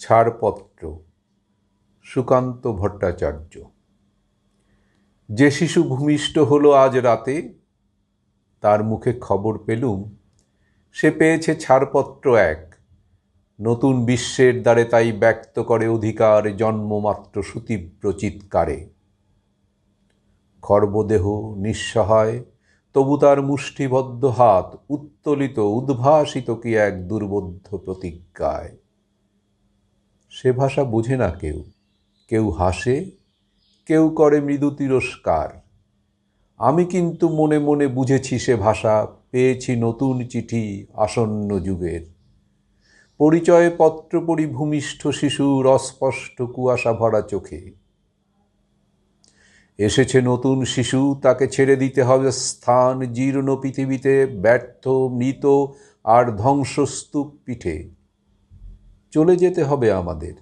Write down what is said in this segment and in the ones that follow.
ছাড়পত্র, সুকান্ত ভট্টাচার্য। যে শিশু ভূমিষ্ঠ হলো আজ রাতে, তার মুখে খবর পেলুম সে পেয়েছে ছাড়পত্র এক। নতুন বিশ্বের দ্বারে তাই ব্যক্ত করে অধিকার জন্মমাত্র সুতীব্র চিৎকারে। খর্বদেহ নিঃসহায়, তবু তার মুষ্টিবদ্ধ হাত উত্তোলিত উদ্ভাসিত কি এক দুর্বোধ্য প্রতিজ্ঞায়। সে ভাষা বোঝে না কেউ, কেউ হাসে, কেউ করে মৃদু তিরস্কার। আমি কিন্তু মনে মনে বুঝেছি সে ভাষা পেয়েছি নতুন চিঠি আসন্ন যুগের। পরিচয় পত্র পড়ি ভূমিষ্ঠ শিশুর অস্পষ্ট কুয়াশা ভরা চোখে। এসেছে নতুন শিশু, তাকে ছেড়ে দিতে হবে স্থান জীর্ণ পৃথিবীতে, ব্যর্থ মৃত আর ধ্বংসস্তূপ পিঠে। চলে যেতে হবে আমাদের,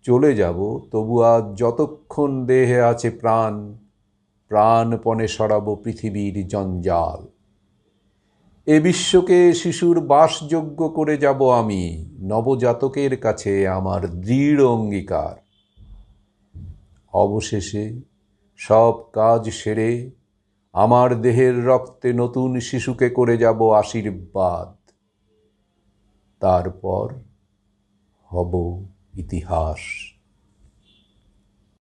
চলে যাব, তবু আজ যতক্ষণ দেহে আছে প্রাণ, প্রাণপণে সরাবো পৃথিবীর জঞ্জাল। এ বিশ্বকে শিশুর বাসযোগ্য করে যাব আমি, নবজাতকের কাছে আমার দৃঢ় অঙ্গীকার। অবশেষে সব কাজ সেরে আমার দেহের রক্তে নতুন শিশুকে করে যাব আশীর্বাদ। তারপর হব ইতিহাস।